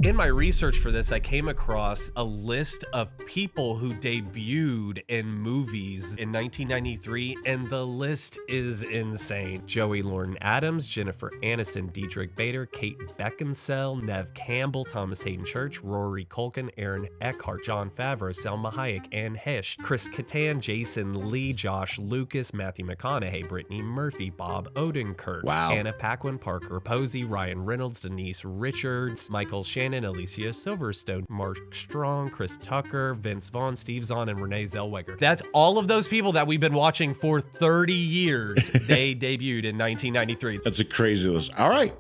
In my research for this, I came across a list of people who debuted in movies in 1993, and the list is insane. Joey Lauren-Adams, Jennifer Aniston, Diedrich Bader, Kate Beckinsale, Neve Campbell, Thomas Hayden Church, Rory Culkin, Aaron Eckhart, Jon Favreau, Selma Hayek, Anne Heche, Chris Kattan, Jason Lee, Josh Lucas, Matthew McConaughey, Brittany Murphy, Bob Odenkirk, Anna Paquin, Parker Posey, Ryan Reynolds, Denise Richards, Michael Shannon, Alicia Silverstone, Mark Strong, Chris Tucker, Vince Vaughn, Steve Zahn, and Renee Zellweger. That's all of those people that we've been watching for 30 years. They debuted in 1993. That's a crazy list. All right.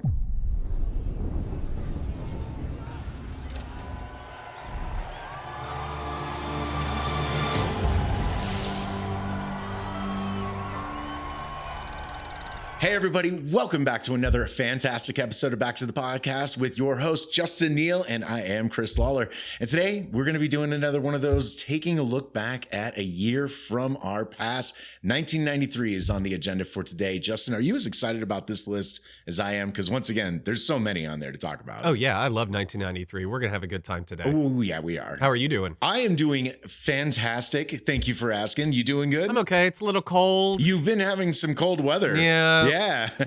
Hey everybody, welcome back to another fantastic episode of Back to the Podcast with your host, Justin Neal, and I am Chris Lawler. And today, we're going to be doing another one of those, taking a look back at a year from our past. 1993 is on the agenda for today. Justin, are you as excited about this list as I am? Because once again, there's so many on there to talk about. Oh yeah, I love 1993. We're going to have a good time today. Oh yeah, we are. How are you doing? I am doing fantastic. Thank you for asking. You doing good? I'm okay. It's a little cold. You've been having some cold weather. Yeah.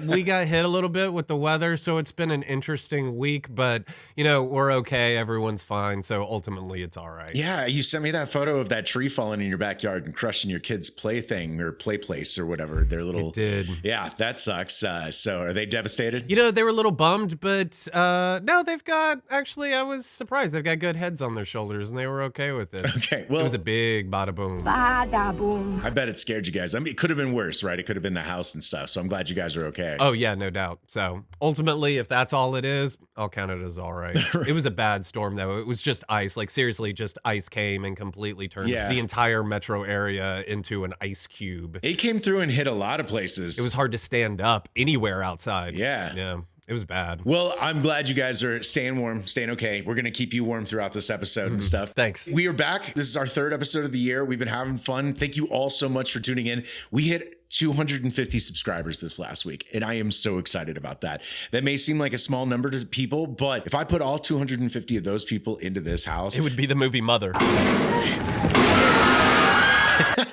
We got hit a little bit with the weather, so it's been an interesting week, but you know, we're okay. Everyone's fine. So ultimately it's all right. Yeah. You sent me that photo of that tree falling in your backyard and crushing your kid's plaything or play place or whatever. Their little. It did. Yeah, that sucks. So are they devastated? You know, they were a little bummed, but no, they've got, actually, I was surprised. They've got good heads on their shoulders and they were okay with it. Okay. Well, it was a big bada boom. Bada boom. I bet it scared you guys. I mean, it could have been worse, right? It could have been the house and stuff. So I'm glad you guys are okay. Oh yeah, no doubt. So ultimately, if that's all it is, I'll count it as all right. It was a bad storm though. It was just ice. Like seriously, just ice came and completely turned the entire metro area into an ice cube. It came through and hit a lot of places. It was hard to stand up anywhere outside. Yeah. Yeah. It was bad. Well, I'm glad you guys are staying warm, staying okay. We're going to keep you warm throughout this episode and stuff. Thanks. We are back. This is our third episode of the year. We've been having fun. Thank you all so much for tuning in. We hit 250 subscribers this last week, and I am so excited about that. That may seem like a small number to people, but if I put all 250 of those people into this house, it would be the movie Mother.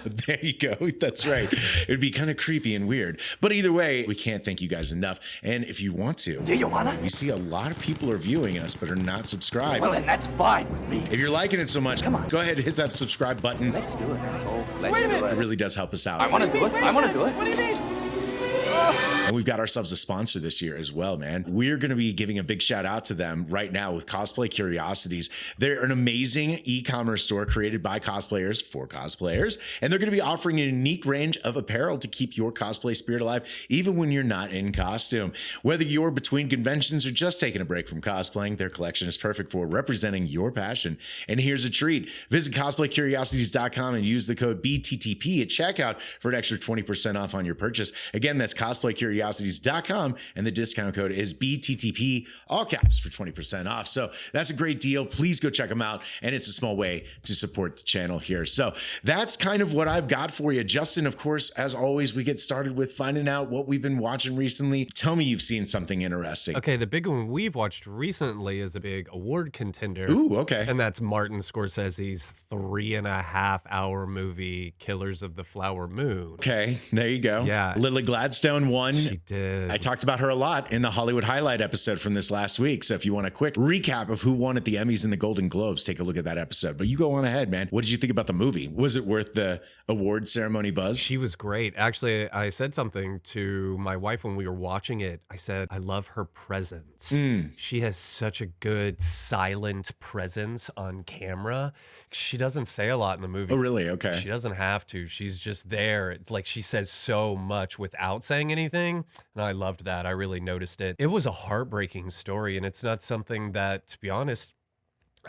There you go. That's right. It'd be kind of creepy and weird. But either way, we can't thank you guys enough. And if you want to, Do you wanna? We see a lot of people are viewing us but are not subscribed. Well, then that's fine with me. If you're liking it so much, Come on. go ahead and hit that subscribe button. Let's do it, asshole. Let's Wait a do minute. It it. really does help us out. I want to do it. I want to do it. What do you mean? And we've got ourselves a sponsor this year as well, man. We're going to be giving a big shout out to them right now with Cosplay Curiosities. They're an amazing e-commerce store created by cosplayers for cosplayers. And they're going to be offering a unique range of apparel to keep your cosplay spirit alive, even when you're not in costume. Whether you're between conventions or just taking a break from cosplaying, their collection is perfect for representing your passion. And here's a treat. Visit cosplaycuriosities.com and use the code BTTP at checkout for an extra 20% off on your purchase. Again, that's cosplaycuriosities.com, and the discount code is BTTP, all caps, for 20% off. So that's a great deal. Please go check them out, and it's a small way to support the channel here. So that's kind of what I've got for you. Justin, of course, as always, we get started with finding out what we've been watching recently. Tell me you've seen something interesting. Okay, the big one we've watched recently is a big award contender. Ooh, okay. And that's Martin Scorsese's 3.5-hour movie, Killers of the Flower Moon. Okay, there you go. Yeah. Lily Gladstone won. She did. I talked about her a lot in the Hollywood Highlight episode from this last week. So if you want a quick recap of who won at the Emmys and the Golden Globes, take a look at that episode. But you go on ahead, man. What did you think about the movie? Was it worth the award ceremony buzz? She was great. Actually, I said something to my wife when we were watching it. I said, I love her presence. She has such a good silent presence on camera. She doesn't say a lot in the movie. Oh, really? Okay. She doesn't have to. She's just there. It's like she says so much without saying anything. And I loved that. I really noticed it. It was a heartbreaking story. And it's not something that, to be honest,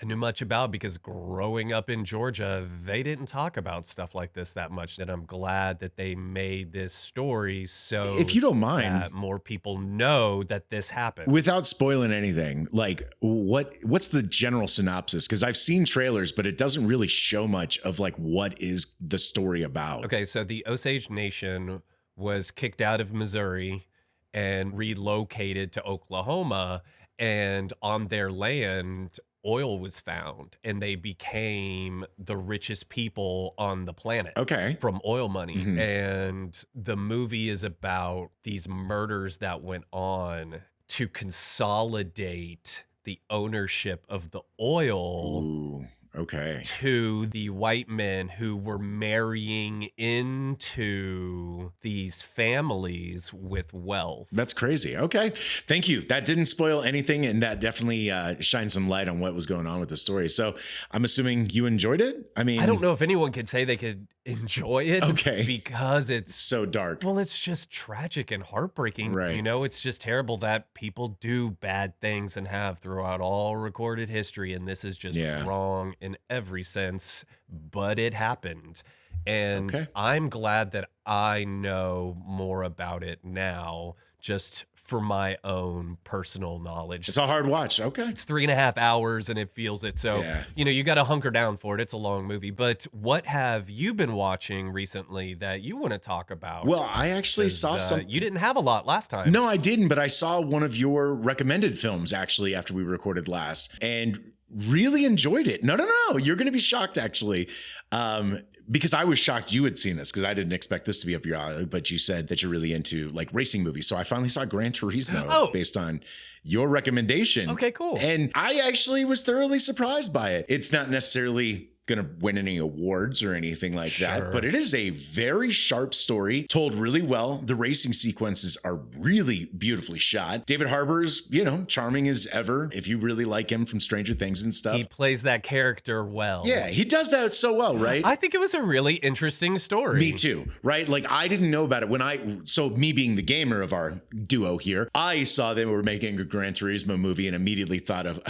I knew much about, because growing up in Georgia, they didn't talk about stuff like this that much. And I'm glad that they made this story so, if you don't mind, that more people know that this happened. without spoiling anything, like what's the general synopsis? Because I've seen trailers, but it doesn't really show much of like what is the story about. Okay, so the Osage Nation was kicked out of Missouri and relocated to Oklahoma. and on their land, oil was found, and they became the richest people on the planet. Okay. From oil money. And the movie is about these murders that went on to consolidate the ownership of the oil. Ooh. Okay. To the white men who were marrying into these families with wealth. That's crazy. Okay. Thank you. That didn't spoil anything, and that definitely shined some light on what was going on with the story. So I'm assuming you enjoyed it? I mean, I don't know if anyone could say they could enjoy it. Okay. Because it's so dark. Well, it's just tragic and heartbreaking. Right. You know, it's just terrible that people do bad things and have throughout all recorded history. And this is just wrong in every sense, but it happened. And I'm glad that I know more about it now, just for my own personal knowledge. It's a hard watch. Okay. It's 3.5 hours and it feels it. So, you know, you got to hunker down for it. It's a long movie. But what have you been watching recently that you want to talk about? Well, I actually saw some. You didn't have a lot last time. No, I didn't. But I saw one of your recommended films actually after we recorded last and really enjoyed it. No. You're going to be shocked actually. Because I was shocked you had seen this because I didn't expect this to be up your alley, but you said that you're really into like racing movies. So I finally saw Gran Turismo based on your recommendation. Okay, cool. And I actually was thoroughly surprised by it. It's not necessarily going to win any awards or anything like that, but it is a very sharp story told really well. The racing sequences are really beautifully shot. David Harbour's, you know, charming as ever. If you really like him from Stranger Things and stuff, he plays that character well. Yeah, he does that so well, right? I think it was a really interesting story. Me too, right? Like I didn't know about it so me being the gamer of our duo here, I saw they were making a Gran Turismo movie and immediately thought of,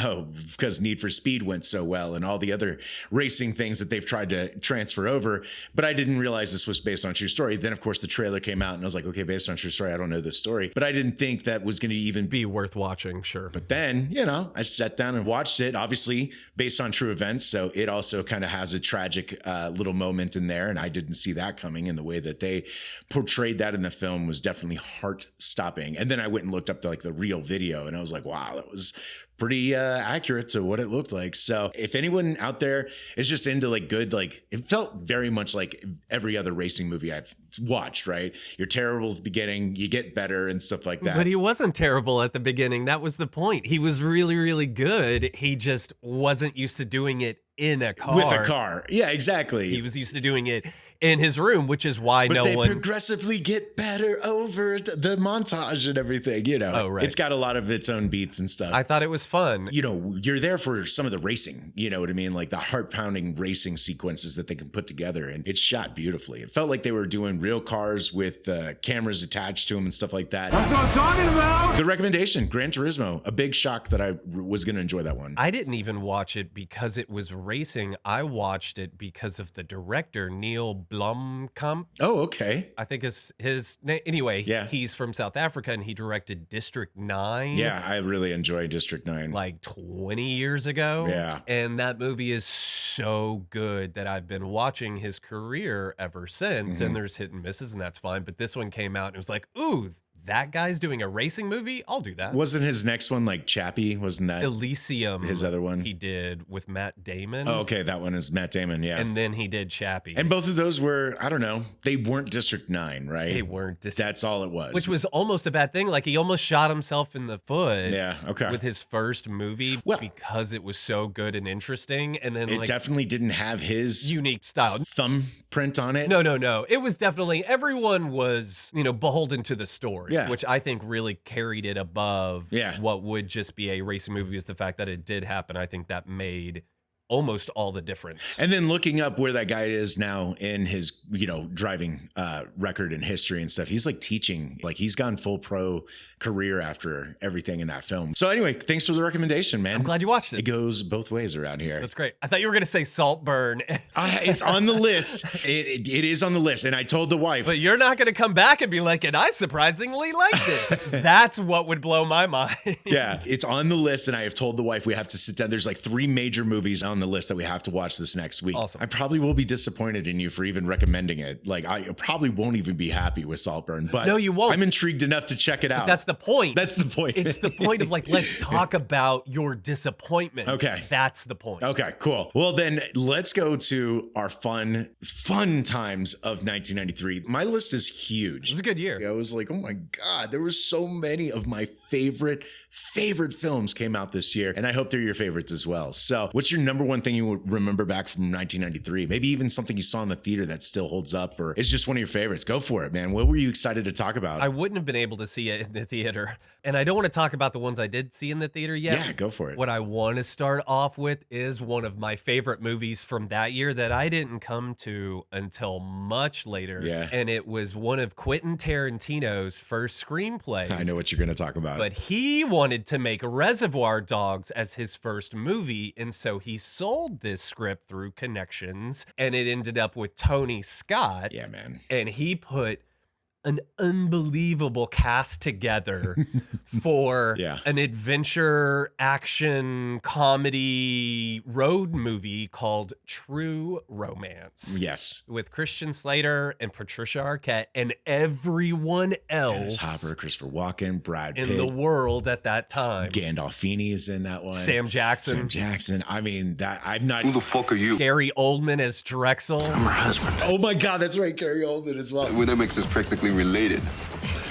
because Need for Speed went so well and all the other racing things that they've tried to transfer over, but I didn't realize this was based on a true story. Then of course the trailer came out and I was like, okay, based on a true story, I don't know this story, but I didn't think that was going to even be worth watching. Sure. But then, you know, I sat down and watched it, obviously based on true events. So it also kind of has a tragic little moment in there. And I didn't see that coming, and the way that they portrayed that in the film was definitely heart stopping. And then I went and looked up the real video and I was like, wow, that was pretty accurate to what it looked like. So if anyone out there is just into like good, like it felt very much like every other racing movie I've watched, right? You're terrible at the beginning, you get better and stuff like that. But he wasn't terrible at the beginning. That was the point. He was really, really good. He just wasn't used to doing it in a car. With a car. Yeah, exactly. He was used to doing it in his room, which is why but they progressively get better over the montage and everything, you know. Oh, right. It's got a lot of its own beats and stuff. I thought it was fun. You know, you're there for some of the racing, you know what I mean? Like the heart-pounding racing sequences that they can put together, and it's shot beautifully. It felt like they were doing real cars with cameras attached to them and stuff like that. That's what I'm talking about! Good recommendation, Gran Turismo. A big shock that I was going to enjoy that one. I didn't even watch it because it was racing. I watched it because of the director, Neal Blomkamp. Oh, okay. I think is his name. Anyway, yeah. He's from South Africa and he directed District 9. Yeah, I really enjoy District 9. Like 20 years ago. Yeah. And that movie is so good that I've been watching his career ever since. Mm-hmm. And there's hit and misses, and that's fine. But this one came out and it was like, ooh, that guy's doing a racing movie? I'll do that. Wasn't his next one like Chappie? Wasn't that Elysium? His other one he did with Matt Damon. Oh, okay, that one is Matt Damon, yeah. And then he did Chappie. And both of those were, I don't know, they weren't District 9, right? They weren't. That's all it was. Which was almost a bad thing. Like he almost shot himself in the foot. Yeah, okay. With his first movie because it was so good and interesting. And then it definitely didn't have his unique style thumbprint on it. No. It was definitely, everyone was, beholden to the story, which I think really carried it above what would just be a racing movie. Is the fact that it did happen. I think that made almost all the difference. And then looking up where that guy is now in his, driving record and history and stuff, he's like teaching, like he's gone full pro career after everything in that film. So anyway, thanks for the recommendation, man. I'm glad you watched it. It goes both ways around here. That's great. I thought you were going to say Saltburn. It's on the list. It is on the list. And I told the wife. But you're not going to come back and be like, and I surprisingly liked it. That's what would blow my mind. Yeah, it's on the list. And I have told the wife we have to sit down. There's like 3 major movies on on the list that we have to watch this next week. Awesome. I probably will be disappointed in you for even recommending it. Like, I probably won't even be happy with Saltburn, but no, you won't. I'm intrigued enough to check it out. That's the point. That's the point. It's the point of like, let's talk about your disappointment. Okay. That's the point. Okay, cool. Well, then let's go to our fun times of 1993. My list is huge. It was a good year. I was like, oh my God, there were so many of my favorite films came out this year. And I hope they're your favorites as well. So what's your number one thing you would remember back from 1993? Maybe even something you saw in the theater that still holds up or is just one of your favorites. Go for it, man. What were you excited to talk about? I wouldn't have been able to see it in the theater. And I don't want to talk about the ones I did see in the theater yet. Yeah, go for it. What I want to start off with is one of my favorite movies from that year that I didn't come to until much later. Yeah. And it was one of Quentin Tarantino's first screenplays. I know what you're going to talk about. But he wanted to make Reservoir Dogs as his first movie, and so he sold this script through connections, and it ended up with Tony Scott. Yeah, man. And he put an unbelievable cast together for an adventure action comedy road movie called True Romance. Yes. With Christian Slater and Patricia Arquette and everyone else. Dennis Hopper, Christopher Walken, Brad Pitt. In the world at that time. Gandolfini is in that one. Sam Jackson. I mean, I'm not. Who the fuck are you? Gary Oldman as Drexel. I'm her husband. Oh my God, that's right. Gary Oldman as well. Well, that makes us practically related.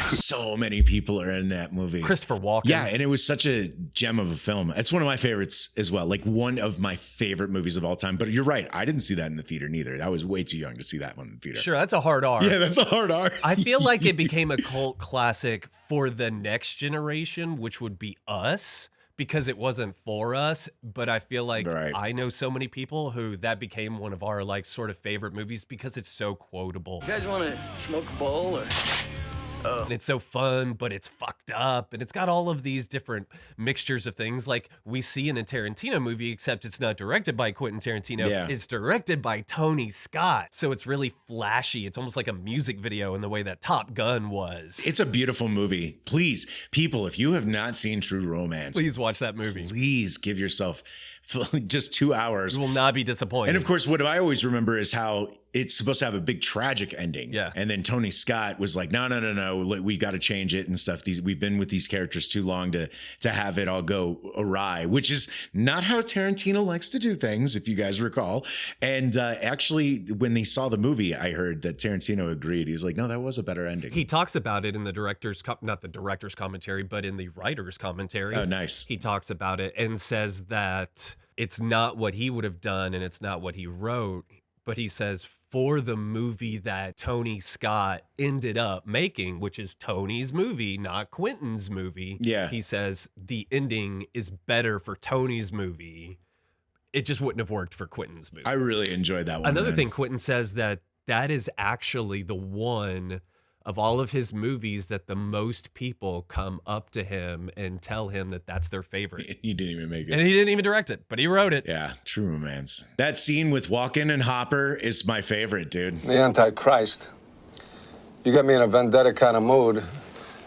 So many people are in that movie. Christopher Walken. Yeah, and it was such a gem of a film. It's one of my favorites as well. Like one of my favorite movies of all time. But you're right. I didn't see that in the theater neither. I was way too young to see that one in the theater. Sure, that's a hard R. Yeah, that's a hard R. I feel like it became a cult classic for the next generation, which would be us, because it wasn't for us. But I feel like I know so many people who that became one of our like sort of favorite movies because it's so quotable. You guys want to smoke a bowl or... And it's so fun, but it's fucked up. And it's got all of these different mixtures of things like we see in a Tarantino movie, except it's not directed by Quentin Tarantino. Yeah. It's directed by Tony Scott. So it's really flashy. It's almost like a music video in the way that Top Gun was. It's a beautiful movie. Please, people, if you have not seen True Romance, please watch that movie. Please give yourself just 2 hours. You will not be disappointed. And of course, what I always remember is how it's supposed to have a big tragic ending. Yeah. And then Tony Scott was like, no, we got to change it and stuff. We've been with these characters too long to have it all go awry, which is not how Tarantino likes to do things, if you guys recall. And actually, when they saw the movie, I heard that Tarantino agreed. He's like, no, that was a better ending. He talks about it in the not the director's commentary, but in the writer's commentary. Oh, nice. He talks about it and says that it's not what he would have done and it's not what he wrote. But he says for the movie that Tony Scott ended up making, which is Tony's movie, not Quentin's movie. Yeah. He says the ending is better for Tony's movie. It just wouldn't have worked for Quentin's movie. I really enjoyed that one. Another thing, Quentin says that is actually the one of all of his movies that the most people come up to him and tell him that that's their favorite. He didn't even make it. And he didn't even direct it, but he wrote it. Yeah, True Romance. That scene with Walken and Hopper is my favorite, dude. The Antichrist. You got me in a vendetta kind of mood.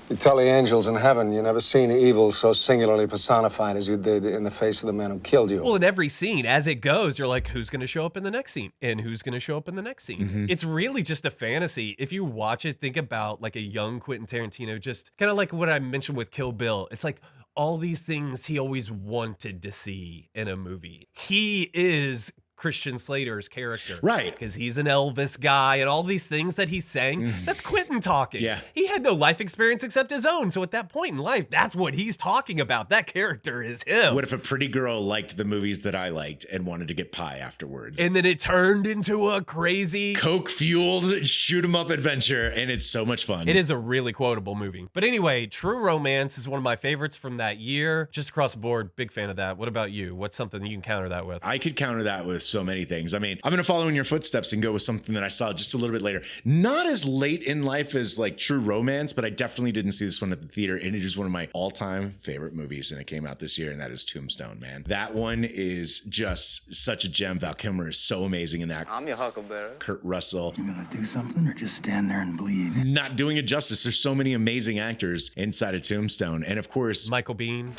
You tell the angels in heaven you never seen evil so singularly personified as you did in the face of the man who killed you. Well, in every scene, as it goes, you're like, who's going to show up in the next scene? And who's going to show up in the next scene? Mm-hmm. It's really just a fantasy. If you watch it, think about like a young Quentin Tarantino, just kind of like what I mentioned with Kill Bill. It's like all these things he always wanted to see in a movie. He is Christian Slater's character. Right. Because he's an Elvis guy and all these things that he's saying, that's Quentin talking. Yeah. He had no life experience except his own. So at that point in life, that's what he's talking about. That character is him. What if a pretty girl liked the movies that I liked and wanted to get pie afterwards? And then it turned into a crazy Coke-fueled shoot-'em-up adventure, and it's so much fun. It is a really quotable movie. But anyway, True Romance is one of my favorites from that year. Just across the board, big fan of that. What about you? What's something that you can counter that with? I could counter that with so many things. I mean, I'm going to follow in your footsteps and go with something that I saw just a little bit later. Not as late in life as like True Romance, but I definitely didn't see this one at the theater. And it is one of my all-time favorite movies. And it came out this year, and that is Tombstone, man. That one is just such a gem. Val Kilmer is so amazing in that. I'm your huckleberry. Kurt Russell. You gonna do something or just stand there and bleed? Not doing it justice. There's so many amazing actors inside of Tombstone. And of course, Michael Biehn.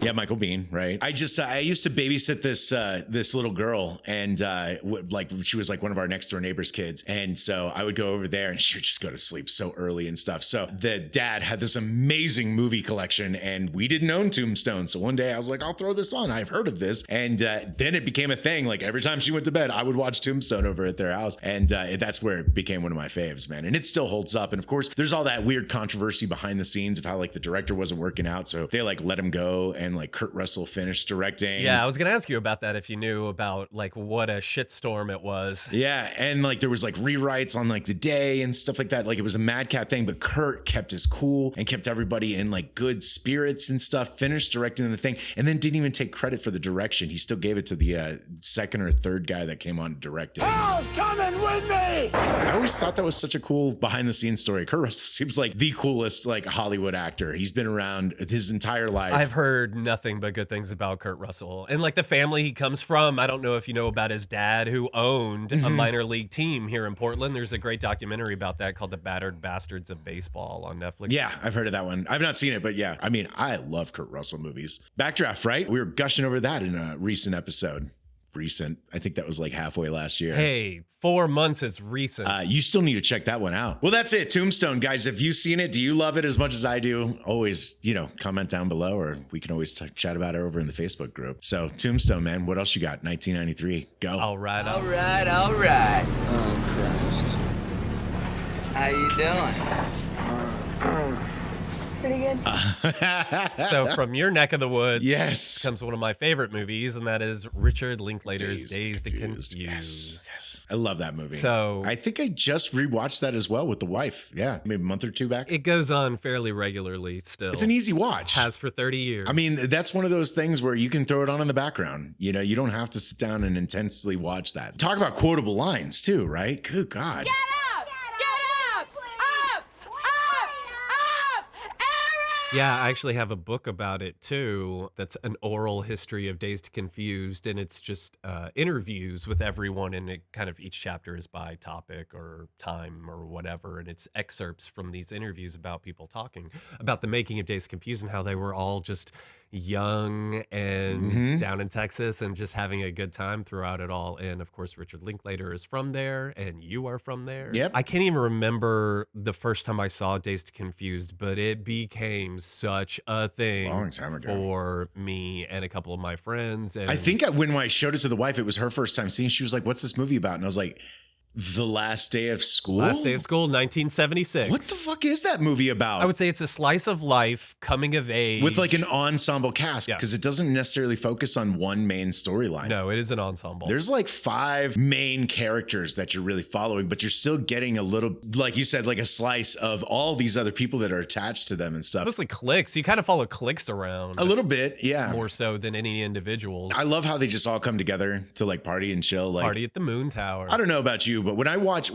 Yeah, Michael Biehn, right? I used to babysit this little girl, and like she was like one of our next door neighbors' kids, and so I would go over there, and she would just go to sleep so early and stuff. So the dad had this amazing movie collection, and we didn't own Tombstone. So one day I was like, I'll throw this on. I've heard of this, and then it became a thing. Like every time she went to bed, I would watch Tombstone over at their house, and that's where it became one of my faves, man. And it still holds up. And of course, there's all that weird controversy behind the scenes of how like the director wasn't working out, so they like let him go, and like Kurt Russell finished directing. Yeah, I was gonna ask you about that if you knew about like what a shitstorm it was. Yeah, and like there was like rewrites on like the day and stuff like that. Like it was a madcap thing, but Kurt kept his cool and kept everybody in like good spirits and stuff. Finished directing the thing, and then didn't even take credit for the direction. He still gave it to the second or third guy that came on to direct it. Hell's coming with me! I always thought that was such a cool behind the scenes story. Kurt Russell seems like the coolest like Hollywood actor. He's been around his entire life. I've heard nothing but good things about Kurt Russell and like the family he comes from. I don't know if you know about his dad, who owned a minor league team here in Portland. There's a great documentary about that called The Battered Bastards of Baseball on Netflix. Yeah, I've heard of that one. I've not seen it, but yeah, I mean, I love Kurt Russell movies. Backdraft, right? We were gushing over that in a recent episode. I think that was like halfway last year. Hey, 4 months is recent. You still need to check that one out. Well, that's it. Tombstone, guys. Have you seen it? Do you love it as much as I do? Always, comment down below, or we can always chat about it over in the Facebook group. So Tombstone, man, what else you got? 1993. Go. All right. All right. Oh, Christ. How you doing? Pretty good. So from your neck of the woods, yes, comes one of my favorite movies, and that is Richard Linklater's Dazed and Confused. Yes. I love that movie. So I think I just rewatched that as well with the wife. Yeah, maybe a month or two back. It goes on fairly regularly still. It's an easy watch. Has for 30 years. I mean, that's one of those things where you can throw it on in the background. You don't have to sit down and intensely watch that. Talk about quotable lines too, right? Good God. Get up! Get up! Up! Yeah, I actually have a book about it too. That's an oral history of Dazed and Confused, and it's just interviews with everyone, and it kind of each chapter is by topic or time or whatever, and it's excerpts from these interviews about people talking about the making of Dazed and Confused and how they were all just young and down in Texas and just having a good time throughout it all. And of course, Richard Linklater is from there, and you are from there. Yep. I can't even remember the first time I saw Dazed and Confused, but it became such a thing Long time ago. for me and a couple of my friends. And I think when I showed it to the wife, it was her first time seeing. She was like, "What's this movie about?" And I was like, "The Last Day of School." Last Day of School, 1976. What the fuck is that movie about? I would say it's a slice of life, coming of age. With like an ensemble cast, Yeah. because it doesn't necessarily focus on one main storyline. No, it is an ensemble. There's like 5 main characters that you're really following, but you're still getting a little, like you said, like a slice of all these other people that are attached to them and stuff. Mostly cliques. You kind of follow cliques around. A little bit, yeah. More so than any individuals. I love how they just all come together to like party and chill. Like, Party at the Moon Tower. I don't know about you, but when I watch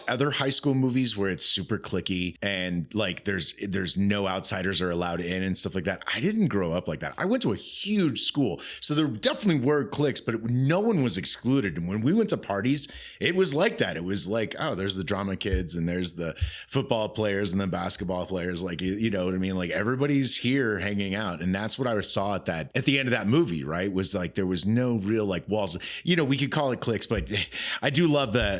other high school movies where it's super cliquey and like there's no outsiders are allowed in and stuff like that, I didn't grow up like that. I went to a huge school, so there definitely were cliques, but no one was excluded. And when we went to parties, it was like that. It was like, oh, there's the drama kids and there's the football players and the basketball players. Like, you know what I mean? Like everybody's here hanging out, and that's what I saw at the end of that movie. Right? Was like there was no real like walls. We could call it cliques, but I do love the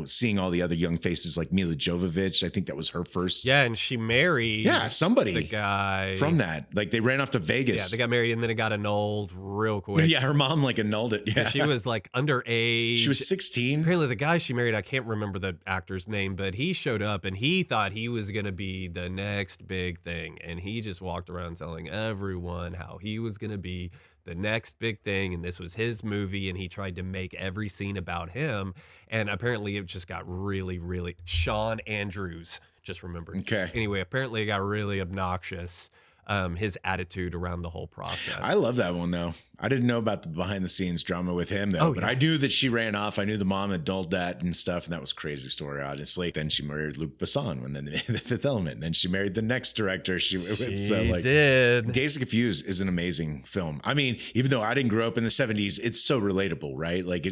seeing all the other young faces like Mila Jovovich. I think that was her first. Yeah, and she married somebody. The guy from that. Like they ran off to Vegas. Yeah, they got married and then it got annulled real quick. Yeah, her mom like annulled it. Yeah. She was like underage. She was 16. Apparently the guy she married, I can't remember the actor's name, but he showed up and he thought he was going to be the next big thing. And he just walked around telling everyone how he was going to be the next big thing, and this was his movie, and he tried to make every scene about him, and apparently it just got really, really... Sean Andrews, just remembered. Okay. Anyway, apparently it got really obnoxious, his attitude around the whole process. I love that one, though. I didn't know about the behind-the-scenes drama with him, though, but I knew that she ran off. I knew the mom annulled that and stuff, and that was a crazy story, honestly. Then she married Luc Besson when then the Fifth Element. And then she married the next director she did. Dazed and Confused is an amazing film. I mean, even though I didn't grow up in the 70s, it's so relatable, right? Like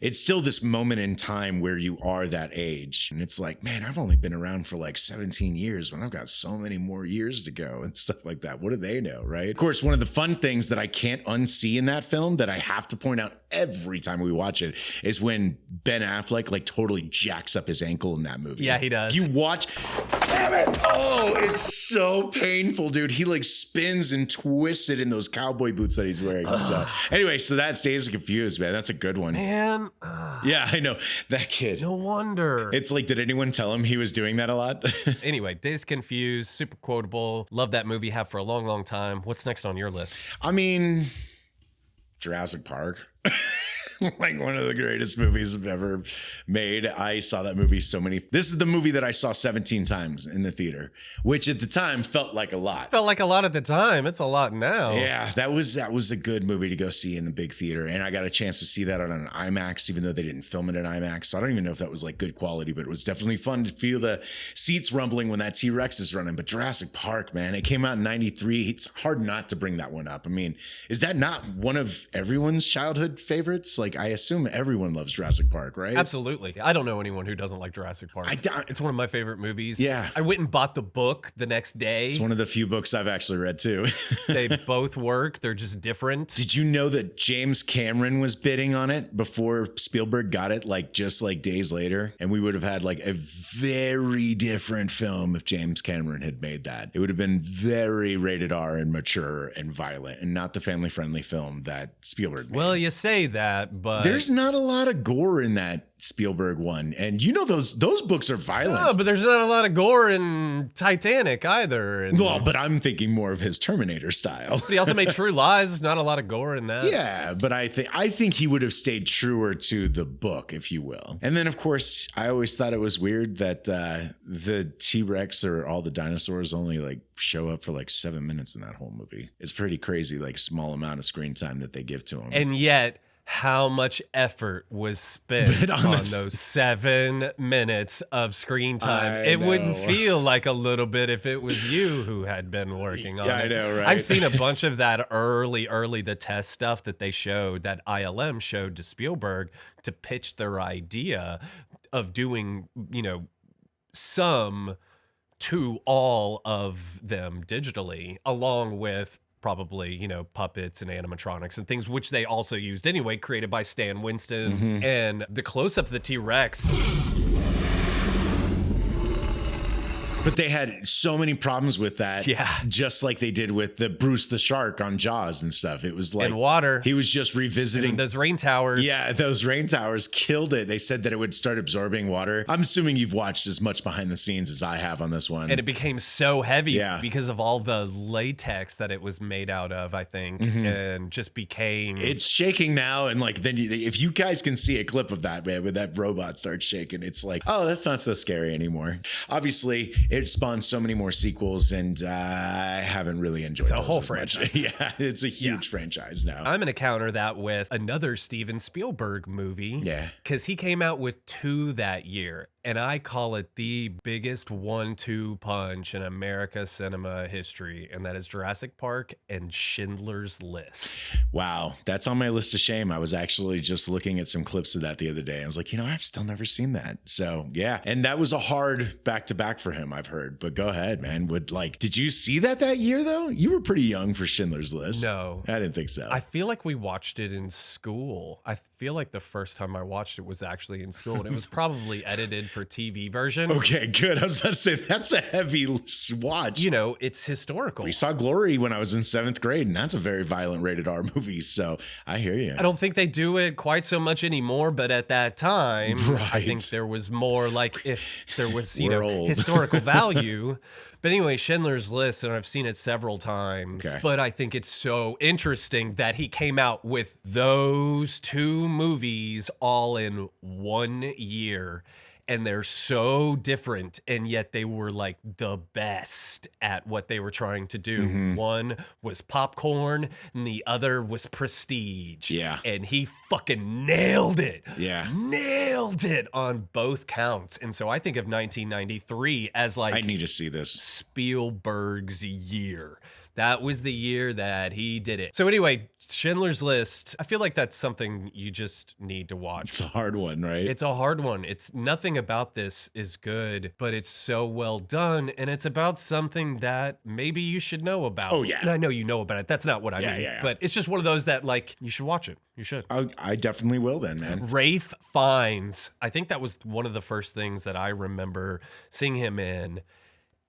it's still this moment in time where you are that age. And it's like, man, I've only been around for like 17 years when I've got so many more years to go and stuff. like that. What do they know, right? Of course, one of the fun things that I can't unsee in that film that I have to point out every time we watch it is when Ben Affleck like totally jacks up his ankle in that movie. Yeah, he does. You watch. Damn it! Oh, it's so painful, dude. He like spins and twists it in those cowboy boots that he's wearing. So anyway, so that's Dazed and Confused, man. That's a good one. Man. Yeah, I know. That kid. No wonder. It's like, did anyone tell him he was doing that a lot? Anyway, Dazed Confused, super quotable. Love that movie, have for a long, long time. What's next on your list? I mean, Jurassic Park. Like one of the greatest movies I've ever made. I saw that movie this is the movie that I saw 17 times in the theater, which at the time felt like a lot. Felt like a lot at the time. It's a lot now. Yeah, that was a good movie to go see in the big theater. And I got a chance to see that on an IMAX, even though they didn't film it in IMAX. So I don't even know if that was like good quality, but it was definitely fun to feel the seats rumbling when that T-Rex is running. But Jurassic Park, man, it came out in 93. It's hard not to bring that one up. I mean, is that not one of everyone's childhood favorites? Like, I assume everyone loves Jurassic Park, right? Absolutely. I don't know anyone who doesn't like Jurassic Park. It's one of my favorite movies. Yeah. I went and bought the book the next day. It's one of the few books I've actually read too. They both work. They're just different. Did you know that James Cameron was bidding on it before Spielberg got it, like just like days later? And we would have had like a very different film if James Cameron had made that. It would have been very rated R and mature and violent and not the family-friendly film that Spielberg made. Well, you say that, but there's not a lot of gore in that Spielberg one. And you know those books are violent. No, but there's not a lot of gore in Titanic either. And well, but I'm thinking more of his Terminator style. But he also made True Lies. Not a lot of gore in that. Yeah, but I think he would have stayed truer to the book, if you will. And then, of course, I always thought it was weird that the T-Rex or all the dinosaurs only like show up for like 7 minutes in that whole movie. It's pretty crazy, like small amount of screen time that they give to him. And yet, how much effort was spent on those 7 minutes of screen time? It wouldn't feel like a little bit if it was you who had been working on it. I know, right? I've seen a bunch of that early, the test stuff that they showed, that ILM showed to Spielberg to pitch their idea of doing, some to all of them digitally, along with probably, puppets and animatronics and things, which they also used anyway, created by Stan Winston. Mm-hmm. And the close-up of the T-Rex. But they had so many problems with that. Yeah. Just like they did with the Bruce the Shark on Jaws and stuff. It was like and water. He was just revisiting and those rain towers. Yeah, those rain towers killed it. They said that it would start absorbing water. I'm assuming you've watched as much behind the scenes as I have on this one. And it became so heavy because of all the latex that it was made out of, I think. Mm-hmm. And just became... It's shaking now. And like, then if you guys can see a clip of that, man, when that robot starts shaking, it's like, oh, that's not so scary anymore. Obviously, it spawned so many more sequels, and I haven't really enjoyed it. It's a whole franchise. Yeah, it's a huge franchise now. I'm going to counter that with another Steven Spielberg movie. Yeah. Because he came out with 2 that year. And I call it the biggest 1-2 punch in America cinema history. And that is Jurassic Park and Schindler's List. Wow. That's on my list of shame. I was actually just looking at some clips of that the other day. I was like, I've still never seen that. So yeah. And that was a hard back-to-back for him, I've heard. But go ahead, man. Did you see that year though? You were pretty young for Schindler's List. No. I didn't think so. I feel like we watched it in school. I feel like the first time I watched it was actually in school. And it was probably edited for TV version. Okay, good. I was about to say, that's a heavy watch. It's historical. We saw Glory when I was in 7th grade, and that's a very violent rated R movie. So I hear you. I don't think they do it quite so much anymore, but at that time, I think there was more like if there was, historical value. But anyway, Schindler's List, and I've seen it several times, but I think it's so interesting that he came out with those 2 movies all in 1 year. And they're so different, and yet they were like the best at what they were trying to do. Mm-hmm. One was popcorn, and the other was prestige. Yeah. And he fucking nailed it. Yeah. Nailed it on both counts. And so I think of 1993 as like... I need to see this. Spielberg's year. That was the year that he did it. So anyway, Schindler's List, I feel like that's something you just need to watch. It's a hard one, right? It's a hard one. It's nothing about this is good, but it's so well done. And it's about something that maybe you should know about. Oh, yeah. And I know you know about it. That's not what I mean. Yeah. But it's just one of those that, like, you should watch it. You should. I definitely will then, man. Rafe Fiennes. I think that was one of the first things that I remember seeing him in.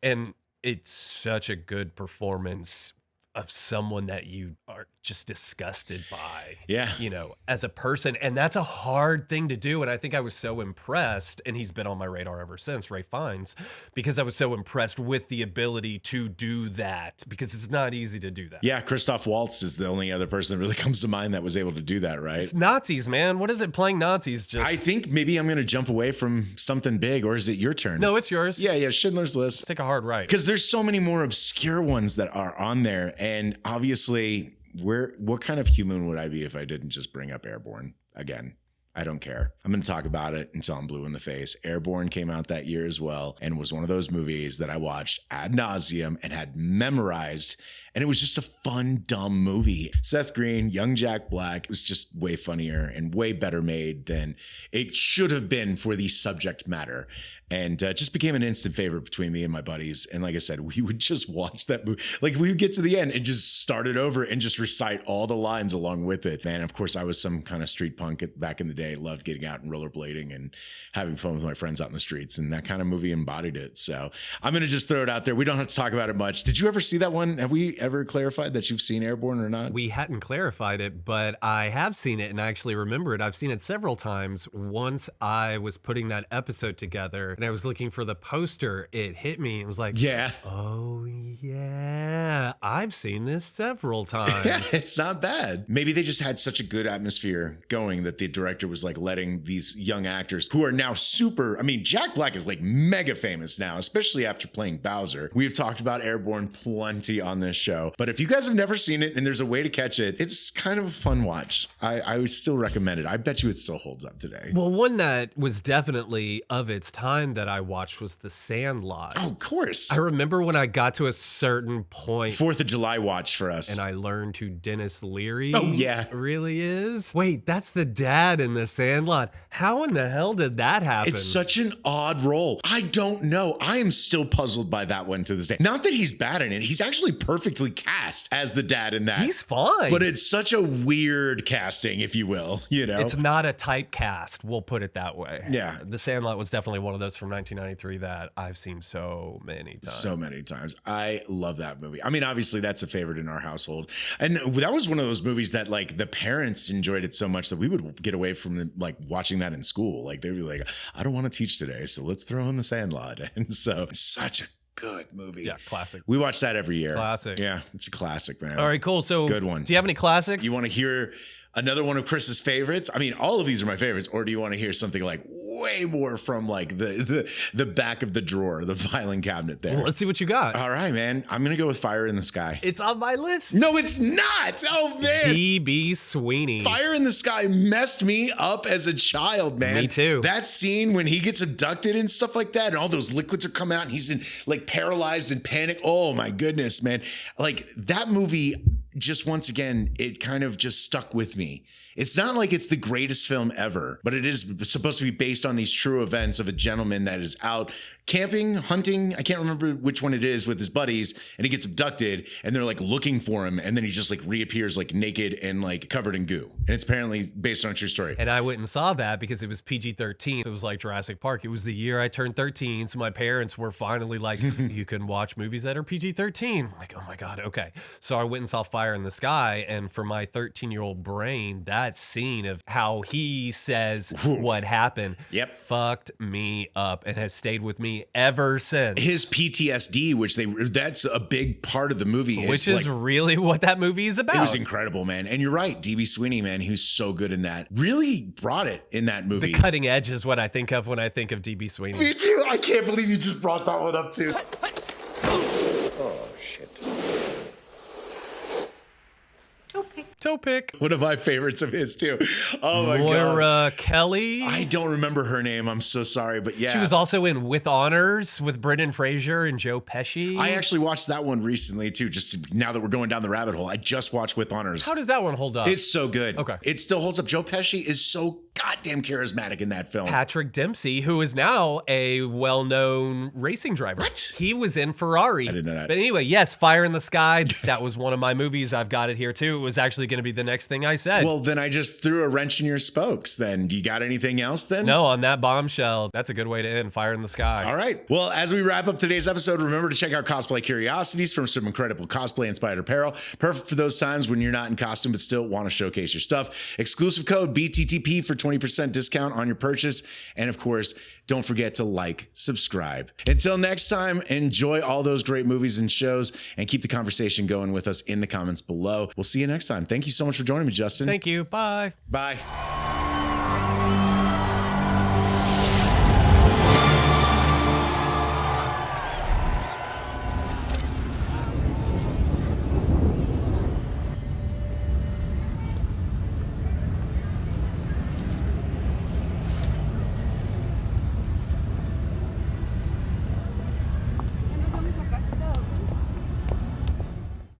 And it's such a good performance of someone that you are just disgusted by, Yeah. you know, as a person. And that's a hard thing to do. And I think I was so impressed, and he's been on my radar ever since, Ray Fiennes, because I was so impressed with the ability to do that, because it's not easy to do that. Yeah, Christoph Waltz is the only other person that really comes to mind that was able to do that, right? It's Nazis, man. What is it playing Nazis? Just I think maybe I'm going to jump away from something big, or is it your turn? No, it's yours. Yeah, Schindler's List. Let's take a hard right. Because there's so many more obscure ones that are on there. And obviously, what kind of human would I be if I didn't just bring up Airborne again? I don't care. I'm going to talk about it until I'm blue in the face. Airborne came out that year as well, and was one of those movies that I watched ad nauseum and had memorized. And it was just a fun, dumb movie. Seth Green, young Jack Black, was just way funnier and way better made than it should have been for the subject matter. And just became an instant favorite between me and my buddies. And like I said, we would just watch that movie. Like, we would get to the end and just start it over and just recite all the lines along with it. Man, of course, I was some kind of street punk back in the day. Loved getting out and rollerblading and having fun with my friends out in the streets. And that kind of movie embodied it. So I'm going to just throw it out there. We don't have to talk about it much. Did you ever see that one? Have we ever clarified that you've seen Airborne or not? We hadn't clarified it, but I have seen it, and I actually remember it. I've seen it several times. Once I was putting that episode together and I was looking for the poster, it hit me. It was like, Yeah. Oh yeah, I've seen this several times. Yeah, it's not bad. Maybe they just had such a good atmosphere going that the director was like letting these young actors who are now super, I mean, Jack Black is like mega famous now, especially after playing Bowser. We've talked about Airborne plenty on this show, but if you guys have never seen it and there's a way to catch it, it's kind of a fun watch. I would still recommend it. I bet you it still holds up today. Well, one that was definitely of its time that I watched was The Sandlot. Oh, of course. I remember when I got to a certain point. 4th of July watch for us. And I learned who Dennis Leary really is. Wait, that's the dad in The Sandlot. How in the hell did that happen? It's such an odd role. I don't know. I am still puzzled by that one to this day. Not that he's bad in it. He's actually perfectly cast as the dad in that. He's fine. But it's such a weird casting, if you will, you know? It's not a typecast, we'll put it that way. Yeah. The Sandlot was definitely one of those from 1993 that I've seen so many times. So many times. I love that movie. I mean, obviously that's a favorite in our household. And that was one of those movies that like the parents enjoyed it so much that we would get away from like watching that in school. Like they'd be like, I don't want to teach today, so let's throw on The Sandlot. And so such a good movie. Yeah, classic. We watch that every year. Classic. Yeah, it's a classic, man. All right, cool. So good one. Do you have any classics? You want to hear another one of Chris's favorites? I mean, all of these are my favorites. Or do you want to hear something like way more from like the back of the drawer, the filing cabinet there? Well, let's see what you got. All right, man. I'm going to go with Fire in the Sky. It's on my list. No, it's not. Oh, man. D.B. Sweeney. Fire in the Sky messed me up as a child, man. Me too. That scene when he gets abducted and stuff like that, and all those liquids are coming out, and he's in like paralyzed and panic. Oh, my goodness, man. Like that movie, just once again, it kind of just stuck with me. It's not like it's the greatest film ever, but it is supposed to be based on these true events of a gentleman that is out camping, hunting. I can't remember which one it is with his buddies, and he gets abducted and they're like looking for him. And then he just like reappears like naked and like covered in goo. And it's apparently based on a true story. And I went and saw that because it was PG-13. It was like Jurassic Park. It was the year I turned 13. So my parents were finally like, you can watch movies that are PG-13. I'm like, oh my God. Okay. So I went and saw Fire in the Sky. And for my 13-year-old brain, that scene of how he says what happened fucked me up and has stayed with me ever since. His PTSD, that's a big part of the movie. Which is like, really what that movie is about. It was incredible, man. And you're right. D.B. Sweeney, man, he was so good in that. Really brought it in that movie. The cutting edge is what I think of when I think of D.B. Sweeney. Me too. I can't believe you just brought that one up too. Oh, shit. Don't Toe pick. One of my favorites of his too. Oh my god. Moira Kelly. I don't remember her name. I'm so sorry, but yeah. She was also in With Honors with Brendan Fraser and Joe Pesci. I actually watched that one recently too, now that we're going down the rabbit hole. I just watched With Honors. How does that one hold up? It's so good. Okay. It still holds up. Joe Pesci is so goddamn charismatic in that film. Patrick Dempsey, who is now a well-known racing driver. What? He was in Ferrari. I didn't know that. But anyway, yes, Fire in the Sky. That was one of my movies. I've got it here too. It was actually going to be the next thing I said. Well, then I just threw a wrench in your spokes then. Do you got anything else then? No, on that bombshell, that's a good way to end. Fire in the Sky. All right. Well, as we wrap up today's episode, remember to check out Cosplay Curiosities from some incredible cosplay-inspired apparel. Perfect for those times when you're not in costume but still want to showcase your stuff. Exclusive code BTTP for 20% discount on your purchase. And of course, don't forget to like, subscribe. Until next time, enjoy all those great movies and shows and keep the conversation going with us in the comments below. We'll see you next time. Thank you so much for joining me, Justin. Thank you. Bye. Bye.